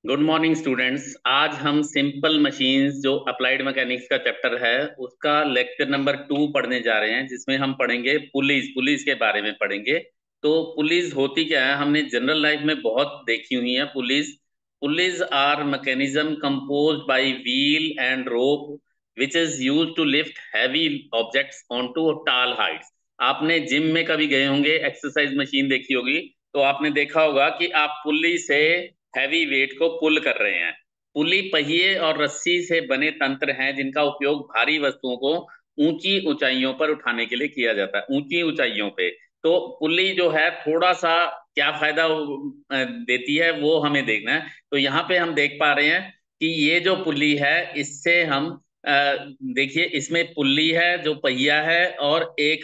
Good morning students. आज हम simple machines जो अप्लाइड मैकेनिक्स का चैप्टर है उसका लेक्चर नंबर 2 पढ़ने जा रहे हैं, जिसमें हम पढ़ेंगे पुलीज पुलीज के बारे में पढ़ेंगे। तो पुलीज होती क्या है, हमने जनरल लाइफ में बहुत देखी हुई है। Pulleys pulleys are mechanism composed by wheel and rope which is used to lift heavy objects onto tall heights. आपने जिम में कभी गए होंगे, एक्सरसाइज मशीन देखी होगी, तो आपने देखा होगा कि आप पुल्ली से हैवी वेट को पुल कर रहे हैं। पुली पहिए और रस्सी से बने तंत्र हैं जिनका उपयोग भारी वस्तुओं को ऊंची ऊंचाइयों पर उठाने के लिए किया जाता है, ऊंची ऊंचाइयों पे। तो पुली जो है थोड़ा सा क्या फायदा देती है वो हमें देखना है। तो यहाँ पे हम देख पा रहे हैं कि ये जो पुली है इससे हम अ, देखिए, इसमें पुल्ली है जो पहिया है, और एक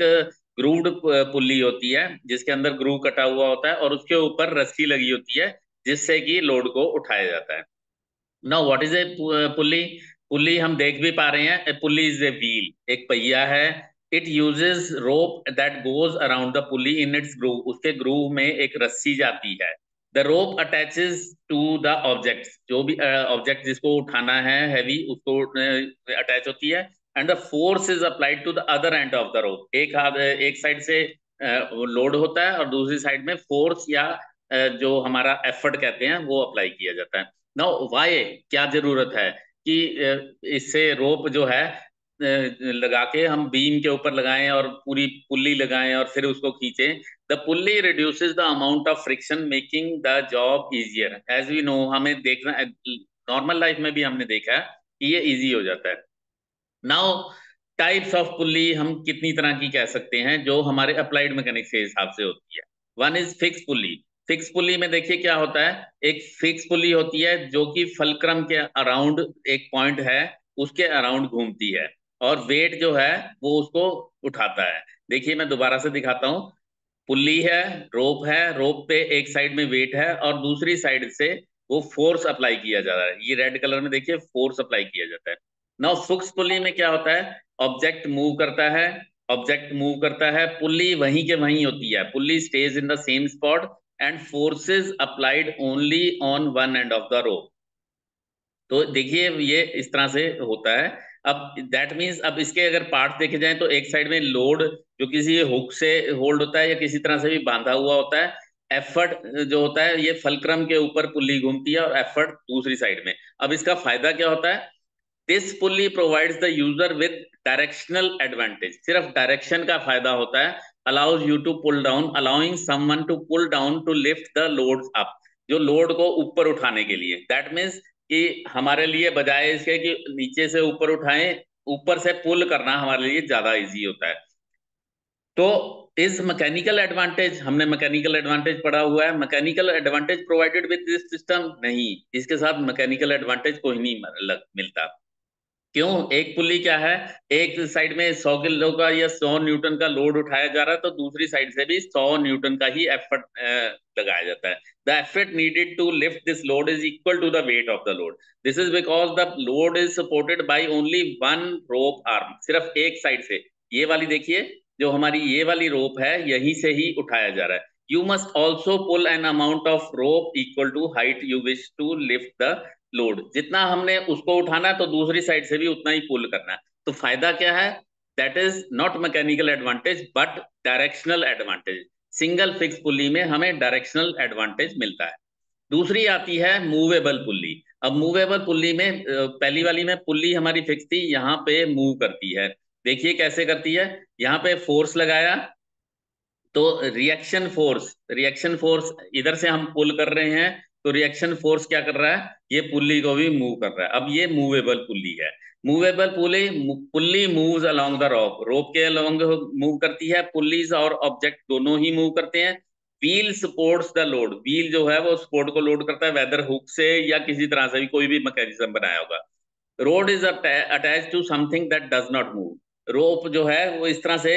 ग्रूव्ड पुल्ली होती है जिसके अंदर ग्रूव कटा हुआ होता है और उसके ऊपर रस्सी लगी होती है जिससे कि लोड को उठाया जाता है। Now what is a pulley? Pulley हम देख भी पा रहे हैं, a pulley is a wheel, एक पहिया है। It uses rope that goes around the pulley in its groove, उसके ग्रूव में एक रस्सी जाती है। The rope attaches to the object, जो भी ऑब्जेक्ट जिसको उठाना है हैवी उसको अटैच होती है। And the force is applied to the other end of the rope, एक हाथ एक साइड से लोड होता है और दूसरी साइड में फोर्स या जो हमारा एफर्ट कहते हैं वो अप्लाई किया जाता है। नाउ वाई, क्या जरूरत है कि इससे रोप जो है लगा के हम बीम के ऊपर लगाएं और पूरी पुल्ली लगाएं और फिर उसको खींचें। The pulley reduces the amount of friction making the job easier. As we know, हमें देखना नॉर्मल लाइफ में भी हमने देखा है कि ये इजी हो जाता है। नाउ टाइप्स ऑफ पुल्ली हम कितनी तरह की कह सकते हैं जो हमारे अप्लाइड मैकेनिक्स के हिसाब से होती है। One is fix pulley. Fix pulley में देखिए क्या होता है, एक फिक्स पुल्ली होती है जो कि फलक्रम के अराउंड एक पॉइंट है, उसके अराउंड घूमती है और वेट जो है वो उसको उठाता है। देखिए मैं दोबारा से दिखाता हूँ। पुल्ली है, रोप है, रोप पे एक साइड में वेट है और दूसरी साइड से वो फोर्स अप्लाई किया जा रहा है। ये रेड कलर में देखिए फोर्स अप्लाई किया जाता है। नाउ फिक्स पुल्ली में क्या होता है, ऑब्जेक्ट मूव करता है, ऑब्जेक्ट मूव करता है, पुल्ली वहीं के वहीं होती है, pulley stage in the same spot and forces applied only on one end of the रोप। तो देखिए ये इस तरह से होता है। अब दैट मीन्स, अब इसके अगर पार्ट देखे जाएं तो एक साइड में लोड जो किसी हुक से होल्ड होता है या किसी तरह से भी बांधा हुआ होता है। एफर्ट जो होता है ये फलक्रम के ऊपर पुल्ली घूमती है और एफर्ट दूसरी साइड में। अब इसका फायदा क्या होता है, this pulley provides the user with directional advantage, सिर्फ डायरेक्शन का फायदा होता है। Allows you to pull down, allowing someone to pull down to lift the loads up, जो लोड को ऊपर उठाने के लिए। दैट मीन्स कि हमारे लिए बजाय इसके कि नीचे से ऊपर उठाएं, ऊपर से पुल करना हमारे लिए ज्यादा इजी होता है। तो इज मैकेनिकल एडवांटेज, हमने मैकेनिकल एडवांटेज पढ़ा हुआ है, mechanical advantage provided with this system, नहीं, इसके साथ मैकेनिकल एडवांटेज कोई नहीं मिलता। क्यों? एक पुल्ली क्या है, एक साइड में 100 किलो का या 100 न्यूटन का लोड उठाया जा रहा है तो दूसरी साइड से भी 100 न्यूटन का ही एफर्ट लगाया जाता है। The effort needed to lift this load is equal to the weight of the load. This is because the load is supported by only one rope arm, सिर्फ एक साइड से। ये वाली देखिए, जो हमारी ये वाली रोप है यहीं से ही उठाया जा रहा है। You must also pull an amount of rope equal to height you wish to lift the load, जितना हमने उसको उठाना है तो दूसरी साइड से भी उतना ही पुल करना है। तो फायदा क्या है, that is not mechanical advantage but directional advantage. Single fix pulley में हमें डायरेक्शनल एडवांटेज मिलता है। दूसरी आती है मूवेबल पुल्ली। अब मूवेबल पुल्ली में पहली वाली में पुल्ली हमारी फिक्स थी, यहाँ पे मूव करती है। देखिए कैसे करती है, यहाँ पे फोर्स लगाया तो रिएक्शन फोर्स इधर से हम पुल कर रहे हैं, तो रिएक्शन फोर्स क्या कर रहा है, ये पुल्ली को भी मूव कर रहा है। अब ये मूवेबल पुल्ली है। Movable pulley, pulley moves along the rope, rope के अलोंग मूव करती है। पुल्लीज और ऑब्जेक्ट दोनों ही मूव करते हैं। Wheel supports the load, wheel जो है वो सपोर्ट को लोड करता है, वेदर हुक से या किसी तरह से भी, कोई भी मैकेनिज्म बनाया होगा। Rod is attach to something that does not move, rope जो है वो इस तरह से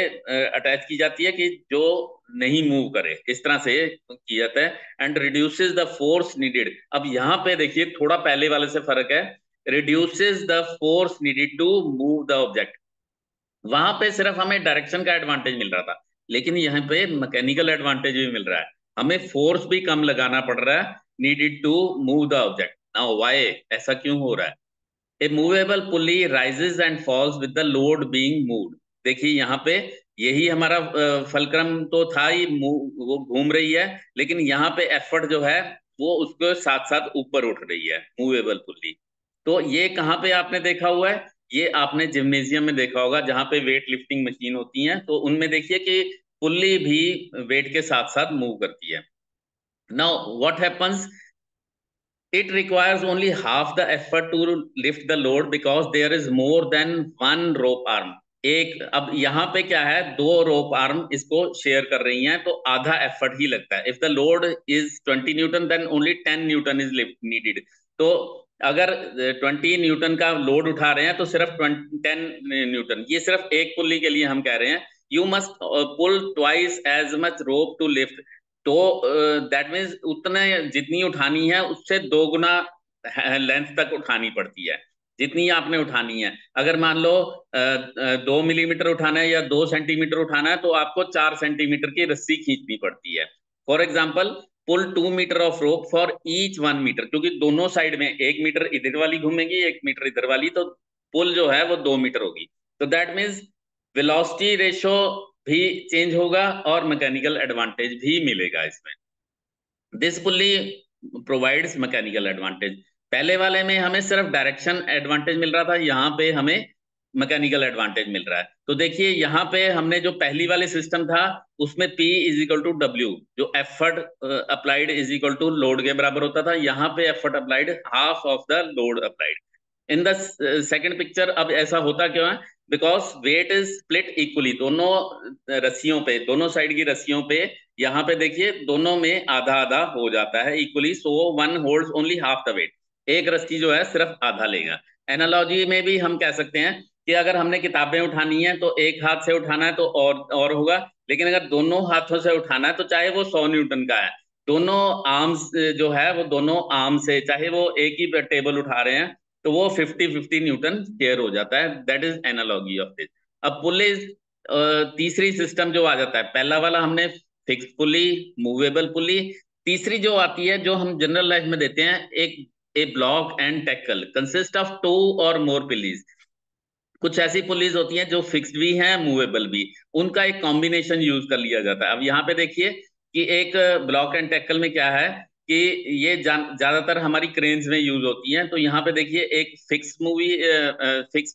अटैच की जाती है कि जो नहीं मूव करे, इस तरह से किया जाता है। And reduces the force needed. अब यहाँ पे देखिए थोड़ा पहले वाले से फर्क है, reduces the force needed to move the object. वहां पे सिर्फ हमें डायरेक्शन का एडवांटेज मिल रहा था, लेकिन यहाँ पे मैकेनिकल एडवांटेज भी मिल रहा है, हमें फोर्स भी कम लगाना पड़ रहा है needed to move the object. Now why, ऐसा क्यों हो रहा है? A movable pulley rises and falls with the load being moved. देखिए यहाँ पे यही हमारा फलक्रम तो था ही, वो घूम रही है, लेकिन यहाँ पे एफर्ट जो है वो उसके साथ साथ ऊपर उठ रही है, मूवेबल पुली। तो ये कहाँ पे आपने देखा हुआ है? ये आपने जिम्नेजियम में देखा होगा, जहाँ पे वेट लिफ्टिंग मशीन होती हैं, तो उनमें देखिए कि पुल्ली भी वेट के साथ साथ मूव करती है। Now what happens, it requires only half the effort to lift the load because there is more than one rope arm। एक, अब यहाँ पे क्या है, दो रोप आर्म इसको शेयर कर रही हैं, तो आधा एफर्ट ही लगता है। If the load is 20 newton then only 10 newton is needed. तो अगर 20 न्यूटन का लोड उठा रहे हैं तो सिर्फ 10 न्यूटन, ये सिर्फ एक पुल्ली के लिए हम कह रहे हैं। You must pull twice as much rope to lift. तो दैट मीन्स उतने जितनी उठानी है उससे दो गुना लेंथ तक उठानी पड़ती है, जितनी आपने उठानी है। अगर मान लो 2 मिलीमीटर उठाना है या 2 सेंटीमीटर उठाना है, तो आपको 4 सेंटीमीटर की रस्सी खींचनी पड़ती है। For example, pull 2 metre of rope for each 1 metre, क्योंकि दोनों साइड में 1 मीटर इधर वाली घूमेगी, 1 मीटर इधर वाली, तो पुल जो है वो 2 मीटर होगी। तो दैट मीन्स वेलोसिटी रेशो भी चेंज होगा और मैकेनिकल एडवांटेज भी मिलेगा इसमें। This pulley provides mechanical advantage. पहले वाले में हमें सिर्फ डायरेक्शन एडवांटेज मिल रहा था, यहाँ पे हमें मैकेनिकल एडवांटेज मिल रहा है। तो देखिए यहाँ पे हमने जो पहली वाले सिस्टम था उसमें P is equal to W, जो effort applied is equal to load के बराबर होता था। यहाँ पे effort applied half of the load applied. In the second picture अब ऐसा होता क्यों है? Because weight is split equally, दोनों रस्सियों पे, दोनों साइड की रस्सियों पे, यहाँ पे देखिए दोनों में आधा आधा हो जाता है equally, so one holds only half the weight. एक रस्सी जो है सिर्फ आधा लेगा। एनालॉजी में भी हम कह सकते हैं कि अगर हमने किताबें उठानी है तो एक हाथ से उठाना है तो और होगा, लेकिन अगर दोनों हाथों से उठाना है तो चाहे वो 100 न्यूटन का है, दोनों आर्म्स जो है वो दोनों आर्म से, चाहे वो एक ही टेबल उठा रहे हैं, तो वो 50-50 न्यूटन शेयर हो जाता है। That is analogy of this. अब पुल्ली तीसरी सिस्टम जो आ जाता है, पहला वाला हमने फिक्स पुली, मूवेबल पुली। तीसरी जो आती है, जो हम जनरल लाइफ में देते हैं, एक a block and tackle consist of 2 और मोर पुलीज। कुछ ऐसी पुलीज होती हैं जो फिक्स्ड भी हैं, मूवेबल भी, उनका एक कॉम्बिनेशन यूज कर लिया जाता है। अब यहाँ पे देखिए कि एक ब्लॉक एंड टैकल में क्या है कि ये ज्यादातर हमारी क्रेन्स में यूज होती हैं। तो यहाँ पे देखिए एक फिक्स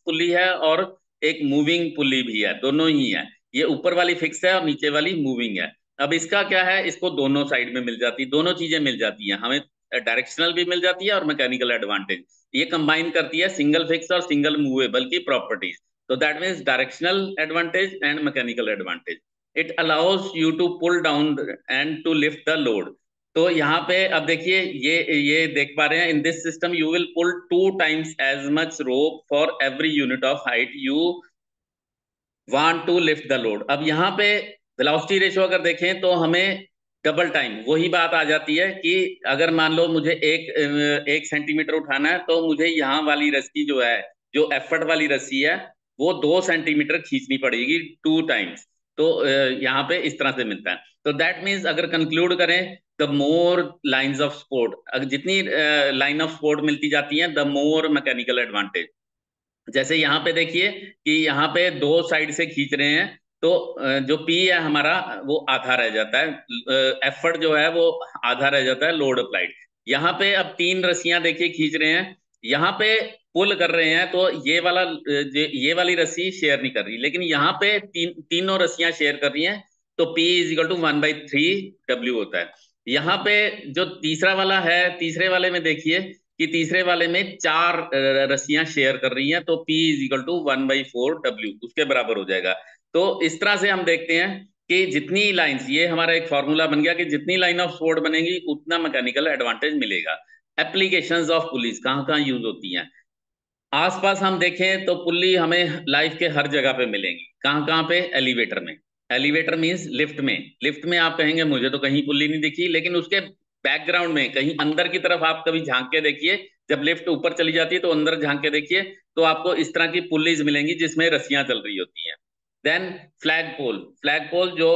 पुली है और एक मूविंग पुली भी है, दोनों ही है। ये ऊपर वाली फिक्स है और नीचे वाली मूविंग है। अब इसका क्या है, इसको दोनों साइड में मिल जाती, दोनों चीजें मिल जाती हैं हमें, डायरेक्शनल भी मिल जाती है और मैकेनिकल एडवांटेज। ये कंबाइन करती है सिंगल फिक्स और सिंगल मूवेबल की प्रॉपर्टीज। तो that means directional advantage and mechanical advantage. It allows you to pull down and to lift the load. तो यहाँ पे अब देखिए, ये देख पा रहे हैं, in this system you will pull 2 times as much rope for every unit of height you want to lift the load. अब यहाँ पे वेलोसिटी रेशो अगर देखें तो हमें डबल टाइम वही बात आ जाती है कि अगर मान लो मुझे 1 सेंटीमीटर उठाना है, तो मुझे यहाँ वाली रस्सी जो है, जो एफर्ट वाली रस्सी है, वो 2 सेंटीमीटर खींचनी पड़ेगी 2 टाइम्स। तो यहाँ पे इस तरह से मिलता है। तो दैट मीन्स अगर कंक्लूड करें, the more lines of support, जितनी लाइन ऑफ सपोर्ट मिलती जाती है, द मोर मैकेनिकल एडवांटेज। जैसे यहाँ पे देखिए कि यहाँ पे दो साइड से खींच रहे हैं, तो जो पी है हमारा वो आधा रह जाता है, एफर्ट जो है वो आधा रह जाता है लोड अप्लाइड। यहाँ पे अब 3 रस्सियां देखिए खींच रहे हैं, यहाँ पे पुल कर रहे हैं, तो ये वाला ये वाली रस्सी शेयर नहीं कर रही, लेकिन यहाँ पे तीनों रस्सियां शेयर कर रही हैं। तो P is equal to 1/3 W होता है। यहाँ पे जो तीसरा वाला है, तीसरे वाले में देखिए कि तीसरे वाले में 4 रस्सियां शेयर कर रही हैं, तो P is equal to 1/4 W उसके बराबर हो जाएगा। तो इस तरह से हम देखते हैं कि जितनी लाइंस, ये हमारा एक फॉर्मूला बन गया कि जितनी लाइन ऑफ सपोर्ट बनेगी उतना मैकेनिकल एडवांटेज मिलेगा। एप्लीकेशंस ऑफ पुलीज कहाँ कहाँ यूज होती हैं? आसपास हम देखें तो पुल्ली हमें लाइफ के हर जगह पे मिलेंगी। कहाँ कहाँ पे? एलिवेटर में। एलिवेटर मींस लिफ्ट में। लिफ्ट में आप कहेंगे मुझे तो कहीं पुल्ली नहीं दिखी, लेकिन उसके बैकग्राउंड में कहीं अंदर की तरफ आप कभी झांक के देखिए, जब लिफ्ट ऊपर चली जाती है तो अंदर झांक के देखिए, तो आपको इस तरह की पुल्लीज मिलेंगी जिसमें रस्सियां चल रही होती हैं। देन फ्लैग पोल। फ्लैग पोल जो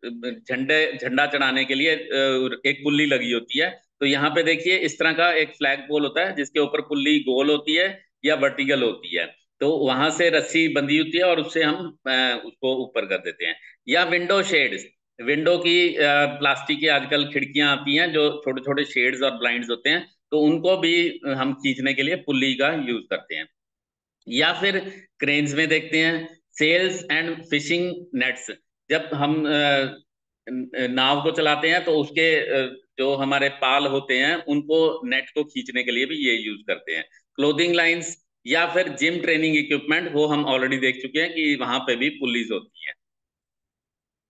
झंडा चढ़ाने के लिए एक पुल्ली लगी होती है, तो यहाँ पे देखिए इस तरह का एक फ्लैग पोल होता है जिसके ऊपर पुल्ली गोल होती है या वर्टिकल होती है, तो वहां से रस्सी बंधी होती है और उससे हम उसको ऊपर कर देते हैं। या विंडो शेड्स, विंडो की प्लास्टिक की आजकल खिड़कियां आती हैं जो छोटे छोटे शेड्स और ब्लाइंड्स होते हैं, तो उनको भी हम खींचने के लिए पुल्ली का यूज करते हैं। या फिर क्रेन्स में देखते हैं सेल्स एंड फिशिंग नेट्स, जब हम नाव को चलाते हैं तो उसके जो हमारे पाल होते हैं उनको नेट को खींचने के लिए भी ये यूज करते हैं। क्लोथिंग लाइंस या फिर जिम ट्रेनिंग इक्विपमेंट, वो हम ऑलरेडी देख चुके हैं कि वहां पे भी पुलिस होती है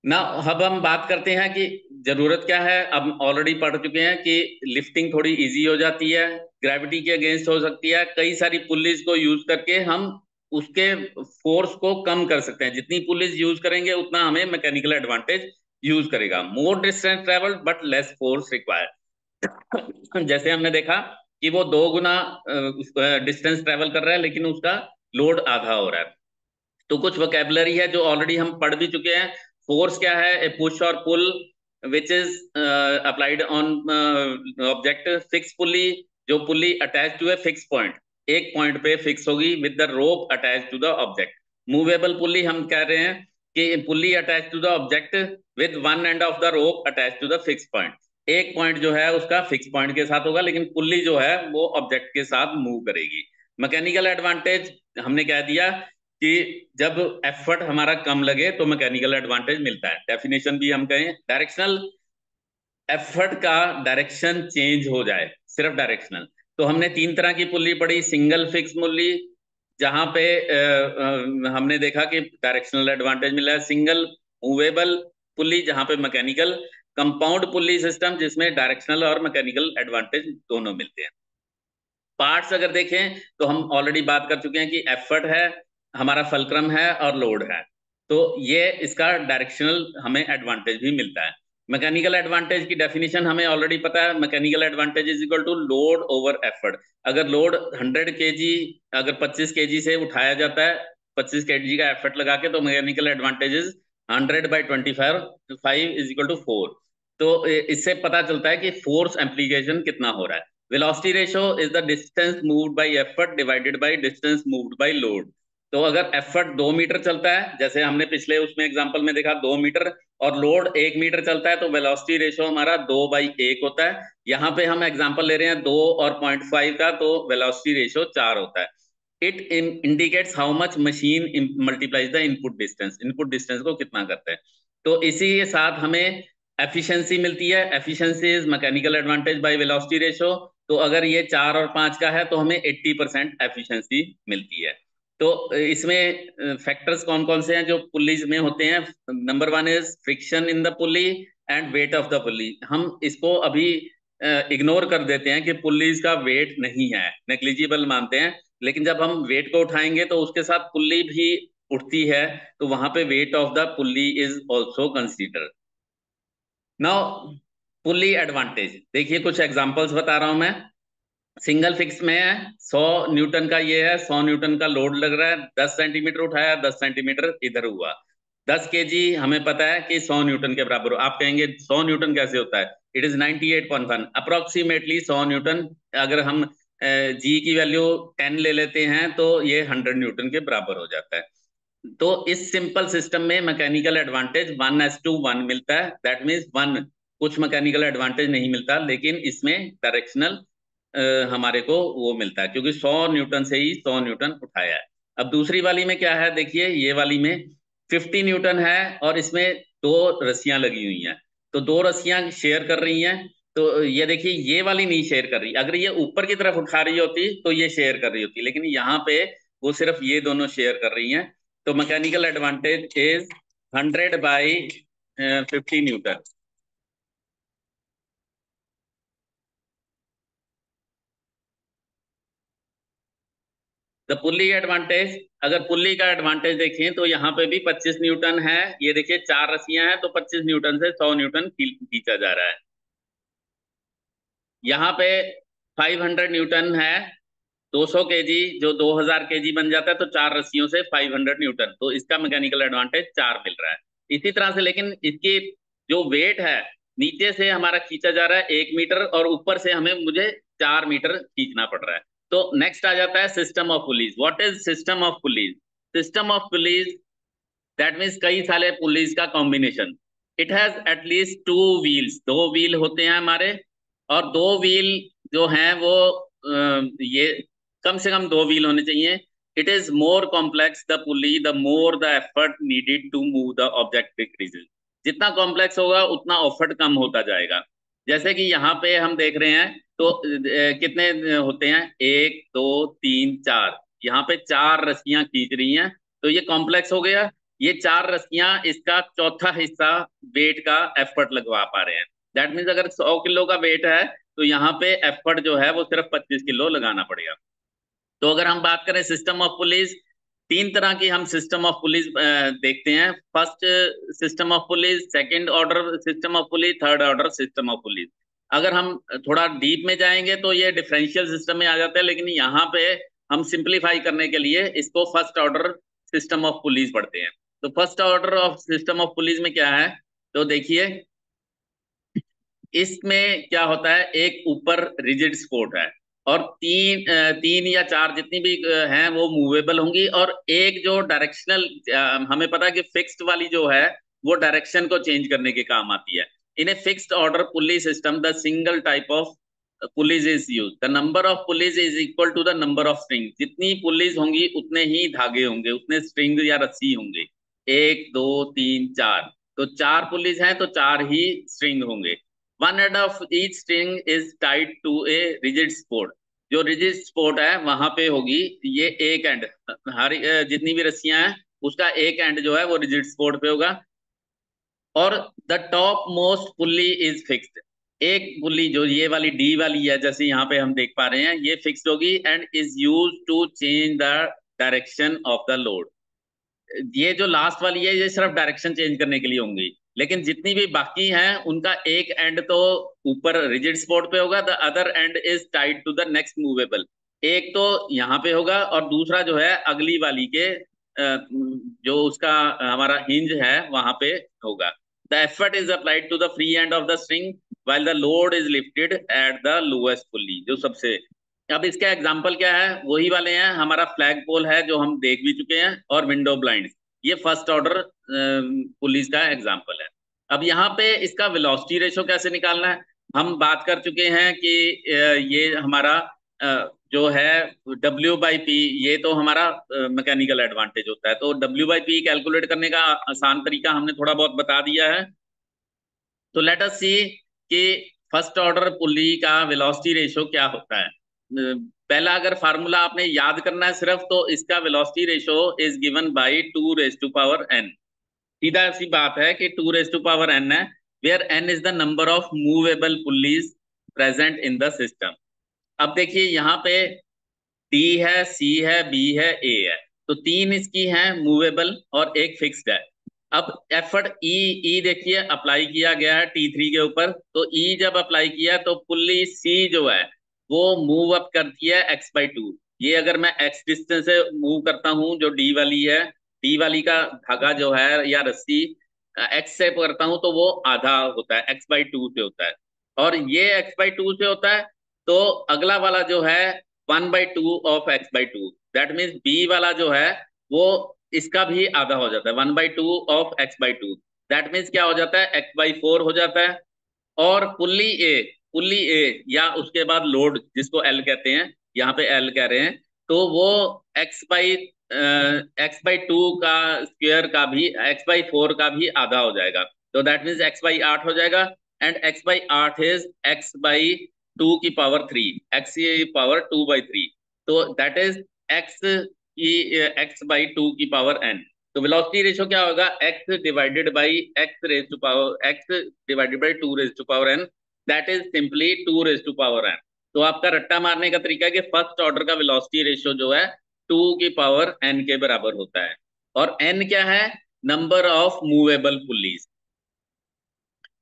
ना। अब हम बात करते हैं कि जरूरत क्या है। अब ऑलरेडी पढ़ चुके हैं कि लिफ्टिंग थोड़ी इजी हो जाती है, ग्रेविटी के अगेंस्ट हो सकती है, कई सारी पुलिस को यूज करके हम उसके फोर्स को कम कर सकते हैं। जितनी पुलिस यूज करेंगे उतना हमें मैकेनिकल एडवांटेज यूज करेगा। मोर distance travel but less force required. जैसे हमने देखा कि वो 2 गुना डिस्टेंस ट्रेवल कर रहा है लेकिन उसका लोड आधा हो रहा है। तो कुछ वोकेबलरी है जो ऑलरेडी हम पढ़ भी चुके हैं। फोर्स क्या है? ए पुश और pull which is applied on object. Fix pulley, जो pulley attach to a fix point, एक पॉइंट पे फिक्स होगी with the rope attach to the object. Movable pulley, हम कह रहे हैं कि pulley attach to the object with one end of the rope attach to the fix point. एक point जो है उसका फिक्स पॉइंट के साथ होगा लेकिन पुल्ली जो है वो ऑब्जेक्ट के साथ मूव करेगी। मैकेनिकल एडवांटेज हमने कह दिया कि जब एफर्ट हमारा कम लगे तो मैकेनिकल एडवांटेज मिलता है। डेफिनेशन भी हम कहें डायरेक्शनल, एफर्ट का डायरेक्शन चेंज हो जाए, सिर्फ डायरेक्शनल। तो हमने 3 तरह की पुल्ली पढ़ी। सिंगल फिक्स पुल्ली, जहां पे हमने देखा कि डायरेक्शनल एडवांटेज मिला है। सिंगल मूवेबल पुल्ली, जहां पे मैकेनिकल। कंपाउंड पुल्ली सिस्टम, जिसमें डायरेक्शनल और मैकेनिकल एडवांटेज दोनों मिलते हैं। पार्ट्स अगर देखें तो हम ऑलरेडी बात कर चुके हैं कि एफर्ट है, हमारा फलक्रम है और लोड है। तो ये इसका डायरेक्शनल हमें एडवांटेज भी मिलता है। मैकेनिकल एडवांटेज की डेफिनेशन हमें ऑलरेडी पता है। Mechanical advantage is equal to load over effort. अगर लोड 100 kg, अगर 25 kg से उठाया जाता है 25 kg का एफर्ट लगा के, तो mechanical advantage is 100/25 is equal to 4। तो इससे पता चलता है कि फोर्स एम्प्लीकेशन कितना हो रहा है। Velocity ratio is the distance moved by effort divided by distance moved by load. तो अगर एफर्ट 2 मीटर चलता है, जैसे हमने पिछले उसमें एग्जांपल में देखा 2 मीटर, और लोड 1 मीटर चलता है, तो वेलोसिटी रेशियो हमारा 2/1 होता है। यहाँ पे हम एग्जांपल ले रहे हैं 2 और 0.5 का, तो वेलोसिटी रेशियो 4 होता है। It indicates how much machine multiplies the input distance, input distance को कितना करता है। तो इसी के साथ हमें एफिशिएंसी मिलती है। Efficiency is mechanical advantage by velocity ratio. तो अगर ये 4 और 5 का है तो हमें 80% एफिशिएंसी मिलती है। तो इसमें फैक्टर्स कौन कौन से हैं जो पुलीज में होते हैं? Number 1 is friction in the pulley and wait of the पुली। हम इसको अभी इग्नोर कर देते हैं कि पुलीज का वेट नहीं है, नेग्लिजिबल मानते हैं। लेकिन जब हम वेट को उठाएंगे तो उसके साथ पुल्ली भी उठती है, तो वहां पे wait of the pulley is also considered. Now pulley advantage देखिए, कुछ एग्जांपल्स बता रहा हूं मैं। सिंगल फिक्स में है, 100 न्यूटन का ये है, 100 न्यूटन का लोड लग रहा है, 10 सेंटीमीटर उठाया, 10 सेंटीमीटर इधर हुआ। 10 kg हमें पता है कि 100 न्यूटन के बराबर हो। आप कहेंगे 100 न्यूटन कैसे होता है? It is 98.1 approximately 100 Newton. अगर हम जी की वैल्यू 10 ले लेते हैं तो ये 100 न्यूटन के बराबर हो जाता है। तो इस सिंपल सिस्टम में मैकेनिकल एडवांटेज 1:1 मिलता है। दैट मीन्स 1, कुछ मैकेनिकल एडवांटेज नहीं मिलता, लेकिन इसमें डायरेक्शनल हमारे को वो मिलता है क्योंकि 100 न्यूटन से ही 100 न्यूटन उठाया है। अब दूसरी वाली में क्या है, देखिए ये वाली में 50 न्यूटन है और इसमें 2 रस्सियां लगी हुई हैं। तो 2 रस्सियां शेयर कर रही हैं। तो ये देखिए ये वाली नहीं शेयर कर रही। अगर ये ऊपर की तरफ उठा रही होती तो ये शेयर कर रही होती, लेकिन यहाँ पे वो सिर्फ ये दोनों शेयर कर रही हैं। तो mechanical advantage is 100/50 Newton. The pulley advantage, अगर पुल्ली का एडवांटेज देखें तो यहाँ पे भी 25 न्यूटन है। ये देखिए 4 रस्सियां हैं तो 25 न्यूटन से 100 न्यूटन खींचा जा रहा है। यहाँ पे 500 न्यूटन है, 200 kg जो 2000 kg बन जाता है, तो 4 रस्सियों से 500 न्यूटन, तो इसका मैकेनिकल एडवांटेज 4 मिल रहा है। इसी तरह से लेकिन इसकी जो वेट है नीचे से हमारा खींचा जा रहा है 1 मीटर और ऊपर से मुझे 4 मीटर खींचना पड़ रहा है। तो नेक्स्ट आ जाता है system of police. What is system of police? System of police that means कई सारे पुलिस का combination. It has at least 2 wheels, 2 wheel होते हैं हमारे, और 2 व्हील जो हैं वो ये कम से कम 2 व्हील होने चाहिए। It is more complex the pulley the more the effort needed to move the object decreases. जितना कॉम्प्लेक्स होगा उतना एफर्ट कम होता जाएगा। जैसे कि यहाँ पे हम देख रहे हैं तो कितने होते हैं, 1 2 3 4, यहाँ पे 4 रस्सियां खींच रही हैं, तो ये कॉम्प्लेक्स हो गया। ये 4 रस्सियां इसका चौथा हिस्सा वेट का एफर्ट लगवा पा रहे हैं। दैट मीन्स अगर 100 किलो का वेट है तो यहाँ पे एफर्ट जो है वो सिर्फ 25 किलो लगाना पड़ेगा। तो अगर हम बात करें सिस्टम ऑफ पुलिस, 3 तरह की हम सिस्टम ऑफ पुलिस देखते हैं। First system of police, second order system of police, third order system of police. अगर हम थोड़ा डीप में जाएंगे तो ये डिफरेंशियल सिस्टम में आ जाता है, लेकिन यहाँ पे हम सिंप्लीफाई करने के लिए इसको first order system of police पढ़ते हैं। तो first order of system of police में क्या है, तो देखिए इसमें क्या होता है, एक ऊपर रिजिड सपोर्ट है और 3 या 4 जितनी भी हैं वो मूवेबल होंगी, और एक जो डायरेक्शनल, हमें पता है कि फिक्स्ड वाली जो है वो डायरेक्शन को चेंज करने के काम आती है। In a fixed order pulley system the single type of pulleys is use, the number of pulleys is equal to the number of string. जितनी पुलिस होंगी उतने ही धागे होंगे, उतने स्ट्रिंग या रस्सी होंगे। 1 2 3 4, तो 4 पुलिस हैं तो 4 ही स्ट्रिंग होंगे। One end of each string is tied to a rigid support. जो रिजिड सपोर्ट है वहां पे होगी ये एक एंड, हर जितनी भी रस्सियां हैं उसका एक एंड जो है वो रिजिड सपोर्ट पे होगा। और the top most pulley is fixed. एक पुल्ली जो ये वाली डी वाली है, जैसे यहाँ पे हम देख पा रहे हैं, ये फिक्स्ड होगी end is use to change the direction of the load. ये जो लास्ट वाली है ये सिर्फ डायरेक्शन चेंज करने के लिए होंगी, लेकिन जितनी भी बाकी हैं उनका एक एंड तो ऊपर रिजिड सपोर्ट पे होगा, the other end is tied to the next movable. एक तो यहाँ पे होगा और दूसरा जो है अगली वाली के जो उसका हमारा हिंज है वहां पे होगा। The effort is applied to the free end of the string while the load is lifted at the lowest pulley, जो सबसे। अब इसका एग्जांपल क्या है, वही वाले हैं, हमारा फ्लैग पोल है जो हम देख भी चुके हैं, और विंडो ब्लाइंड। ये फर्स्ट ऑर्डर पुलिस का एग्जांपल है। अब यहाँ पे इसका वेलोसिटी रेशो कैसे निकालना है, हम बात कर चुके हैं कि ये हमारा जो है W/P, ये तो हमारा मैकेनिकल एडवांटेज होता है। तो W/P कैलकुलेट करने का आसान तरीका हमने थोड़ा बहुत बता दिया है। तो लेट अस सी कि फर्स्ट ऑर्डर पुली का वेलोसिटी रेशो क्या होता है। पहला अगर फार्मूला आपने याद करना है सिर्फ, तो इसका velocity ratio is given by 2⁻n। सीधा सी बात है कि 2⁻n है, where n is the number of movable pulleys present in the system. अब देखिए यहाँ पे D है, C है, B है, A है, तो 3 इसकी हैं मूवेबल और एक फिक्स्ड है। अब एफर्ट ई देखिए अप्लाई किया गया है T3 के ऊपर, तो E जब अप्लाई किया तो पुल्ली C जो है वो मूव अप करती है x/2। ये अगर मैं x डिस्टेंस से मूव करता हूँ, जो D वाली है, D वाली का धागा जो है या रस्सी x से करता हूँ तो वो आधा होता है, x/2 से होता है, और ये x/2 से होता है। तो अगला वाला जो है 1/2 of x/2, that means B वाला जो है वो इसका भी आधा हो जाता है, 1/2 ऑफ x/2। दैट मीन्स क्या हो जाता है, x/4 हो जाता है। और पुल्ली ए या उसके बाद लोड जिसको एल कहते हैं, यहाँ पे एल कह रहे हैं, तो वो x/2 का स्क्वायर का भी, x/4 का भी आधा हो जाएगा। तो दैट मीन्स x/8 हो जाएगा, एंड x/8 इज x/2 की पावर 3, x की पावर 2/3। तो दैट इज x की x/2 की पावर n। तो वेलोसिटी रेशियो क्या होगा, x divided by x divided by 2⁻n, that is simply 2⁻n। तो आपका रट्टा मारने का तरीका है कि फर्स्ट ऑर्डर का वेलोसिटी रेशियो जो है 2 की पावर n के बराबर होता है। और n क्या है, नंबर ऑफ मूवेबल पुलीज।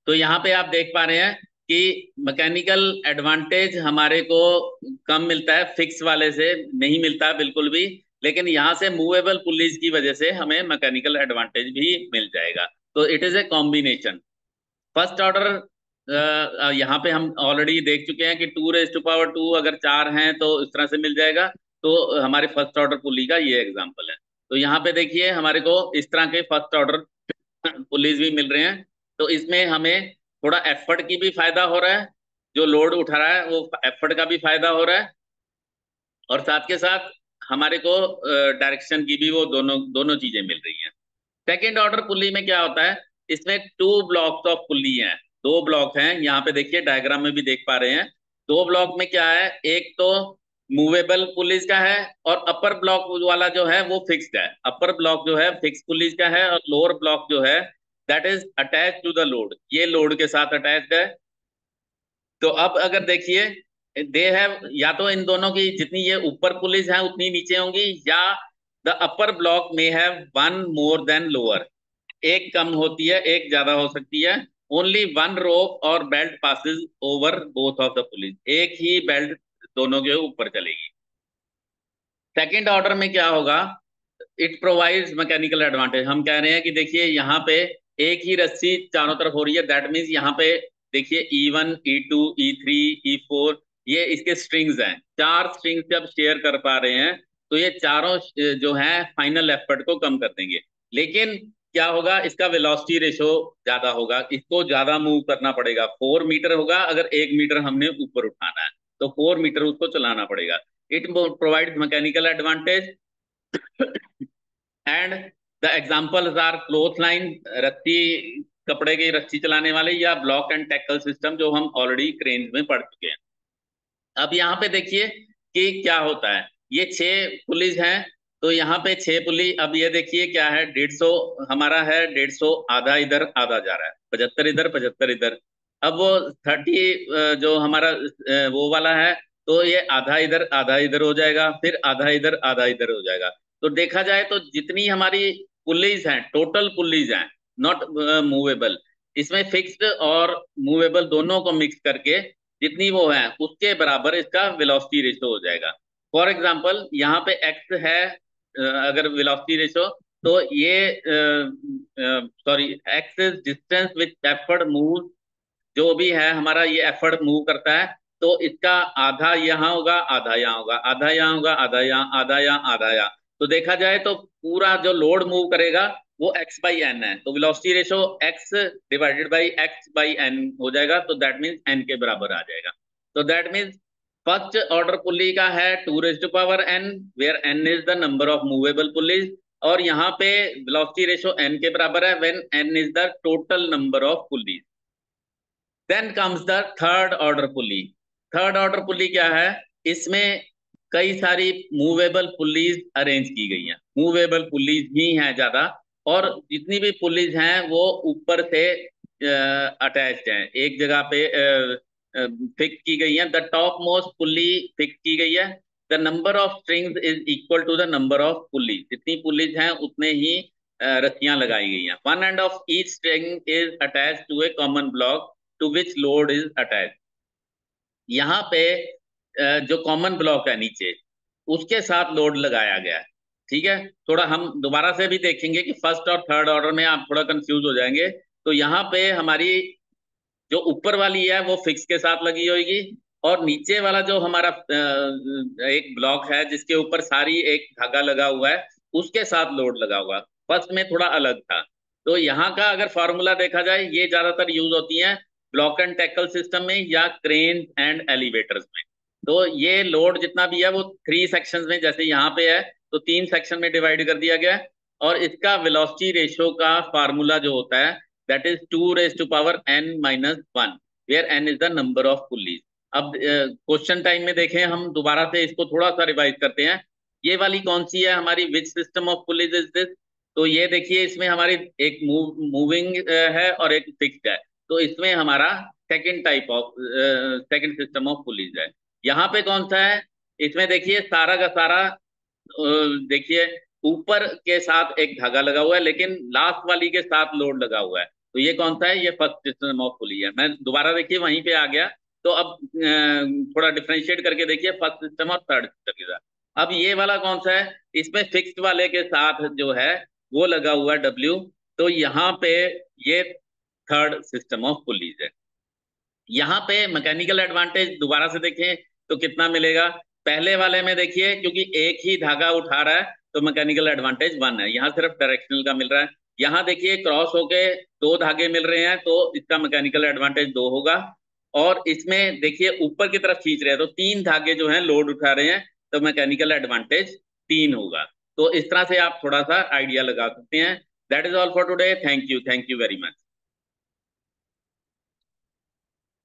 तो यहाँ पे आप देख पा रहे हैं कि मैकेनिकल एडवांटेज हमारे को कम मिलता है, फिक्स वाले से नहीं मिलता बिल्कुल भी, लेकिन यहाँ से मूवेबल पुलीज की वजह से हमें मैकेनिकल एडवांटेज भी मिल जाएगा। तो it is a combination. First order यहाँ पे हम ऑलरेडी देख चुके हैं कि 2⁻², अगर 4 हैं तो इस तरह से मिल जाएगा। तो हमारे फर्स्ट ऑर्डर पुली का ये एग्जांपल है। तो यहाँ पे देखिए हमारे को इस तरह के फर्स्ट ऑर्डर पुलीज भी मिल रहे हैं। तो इसमें हमें थोड़ा एफर्ट की भी फायदा हो रहा है, जो लोड उठा रहा है वो एफर्ट का भी फायदा हो रहा है, और साथ के साथ हमारे को डायरेक्शन की भी वो दोनों दोनों चीजें मिल रही हैं। सेकेंड ऑर्डर पुली में क्या होता है, इसमें 2 ब्लॉक्स ऑफ पुली हैं, 2 ब्लॉक हैं। यहाँ पे देखिए डायग्राम में भी देख पा रहे हैं। 2 ब्लॉक में क्या है, एक तो मूवेबल पुलिस का है, और अपर ब्लॉक वाला जो है वो फिक्स्ड है। अपर ब्लॉक जो है फिक्स पुलिस का है, और लोअर ब्लॉक जो है that is attach to the load, ये लोड के साथ अटैच्ड है। तो अब अगर देखिए दे हैव, या तो इन दोनों की जितनी ये ऊपर पुलिस है उतनी नीचे होंगी, या द अपर ब्लॉक में have one more than lower, एक कम होती है एक ज्यादा हो सकती है। ओनली वन रोप और belt passes over both of the police, एक ही बेल्ट दोनों के ऊपर चलेगी। सेकेंड ऑर्डर में क्या होगा, इट प्रोवाइड्स मैकेनिकल एडवांटेज। हम कह रहे हैं कि देखिए यहाँ पे एक ही रस्सी चारों तरफ हो रही है, दैट मीन्स यहाँ पे देखिए E1, E2, E3, E4, ये इसके स्ट्रिंग्स हैं। 4 स्ट्रिंग्स जब शेयर कर पा रहे हैं तो ये चारों जो हैं फाइनल एफर्ट को कम कर देंगे। लेकिन क्या होगा, इसका वेलोसिटी रेशो ज्यादा होगा, इसको ज्यादा मूव करना पड़ेगा। 4 मीटर होगा अगर 1 मीटर हमने ऊपर उठाना है, तो 4 मीटर उसको चलाना पड़ेगा। It provides mechanical advantage and the examples are cloth line, रस्सी, कपड़े की रस्सी चलाने वाले, या ब्लॉक एंड टैकल सिस्टम जो हम ऑलरेडी क्रेन में पढ़ चुके हैं। अब यहाँ पे देखिए कि क्या होता है, ये 6 पुलिस हैं। तो यहाँ पे 6 पुली, अब ये देखिए क्या है, 150 हमारा है, 150 आधा इधर आधा जा रहा है, 75 इधर 75 इधर। अब वो 30 जो हमारा वो वाला है, तो ये आधा इधर हो जाएगा, फिर आधा इधर हो जाएगा। तो देखा जाए तो जितनी हमारी पुलिस हैं, टोटल पुलिस हैं, नॉट मूवेबल, इसमें फिक्स्ड और मूवेबल दोनों को मिक्स करके जितनी वो है उसके बराबर इसका वेलोसिटी रेशो हो जाएगा। फॉर एग्जांपल यहाँ पे एक्स है, अगर वेलोसिटी रेशो, तो ये sorry, x is distance which effort move, जो भी है हमारा ये एफर्ट मूव करता है, तो इसका आधा यहाँ होगा आधा यहाँ होगा, आधा यहाँ होगा आधा यहाँ, आधा यहाँ आधा यहाँ। तो देखा जाए तो पूरा जो लोड मूव करेगा वो x/n है, तो velocity ratio x divided by x/n हो जाएगा, तो दैट मीन्स n के बराबर आ जाएगा। तो that means first order pulley का है 2⁻n, where n is the number of movable pulleys, और यहाँ पे वेलोसिटी रेशो n के बराबर है when n is the total number of pulleys. Then comes the third order pulley. Third order pulley क्या है, इसमें कई सारी मूवेबल पुलीज अरेंज की गई हैं, मूवेबल पुलीज ही हैं ज्यादा, और जितनी भी पुलीज हैं वो ऊपर से अटैच्ड हैं, एक जगह पे फिक्स की गई हैं। The top most pulley fix की गई है। The number of strings is equal to the number of pulleys, जितनी पुलीज हैं उतने ही रस्सियां लगाई गई हैं। One end of each string is attach to a common block to which load is attach. यहाँ पे जो कॉमन ब्लॉक है नीचे, उसके साथ लोड लगाया गया है। ठीक है, थोड़ा हम दोबारा से भी देखेंगे कि फर्स्ट और थर्ड ऑर्डर में आप थोड़ा कंफ्यूज हो जाएंगे। तो यहाँ पे हमारी जो ऊपर वाली है वो फिक्स के साथ लगी होगी, और नीचे वाला जो हमारा एक ब्लॉक है जिसके ऊपर सारी एक धागा लगा हुआ है, उसके साथ लोड लगा हुआ। फर्स्ट में थोड़ा अलग था। तो यहाँ का अगर फॉर्मूला देखा जाए, ये ज्यादातर यूज होती है ब्लॉक एंड टैकल सिस्टम में या क्रेन एंड एलिवेटर्स में। तो ये लोड जितना भी है वो 3 सेक्शंस में, जैसे यहाँ पे है तो 3 सेक्शन में डिवाइड कर दिया गया है। और इसका वेलोसिटी रेशियो का फार्मूला जो होता है that is 2⁻n-1, where n is the number of pulleys। अब क्वेश्चन टाइम में देखें हम दोबारा से इसको थोड़ा सा रिवाइज करते हैं। ये वाली कौन सी है हमारी, which system of pulleys is this. तो ये देखिए इसमें हमारी एक मूविंग है और एक फिक्स्ड है, तो इसमें हमारा second type of second system of pulleys है। यहाँ पे कौन सा है, इसमें देखिए सारा का सारा देखिए ऊपर के साथ एक धागा लगा हुआ है, लेकिन लास्ट वाली के साथ लोड लगा हुआ है। तो ये कौन सा है, ये फर्स्ट सिस्टम ऑफ पुली है। मैं दोबारा देखिए वहीं पे आ गया। तो अब थोड़ा डिफरेंशिएट करके देखिए फर्स्ट सिस्टम और थर्ड सिस्टम के साथ। अब ये वाला कौन सा है, इसमें फिक्स्ड वाले के साथ जो है वो लगा हुआ है W। तो यहाँ पे ये थर्ड सिस्टम ऑफ पुलीज है। यहाँ पे मैकेनिकल एडवांटेज दोबारा से देखें तो कितना मिलेगा। पहले वाले में देखिए, क्योंकि एक ही धागा उठा रहा है तो मैकेनिकल एडवांटेज 1 है, यहाँ सिर्फ डायरेक्शनल का मिल रहा है। यहाँ देखिए क्रॉस होके 2 धागे मिल रहे हैं तो इसका मैकेनिकल एडवांटेज 2 होगा। और इसमें देखिए ऊपर की तरफ खींच रहे हैं तो 3 धागे जो हैं लोड उठा रहे हैं, तो मैकेनिकल एडवांटेज 3 होगा। तो इस तरह से आप थोड़ा सा आइडिया लगा सकते हैं। That is all for today. Thank you very much.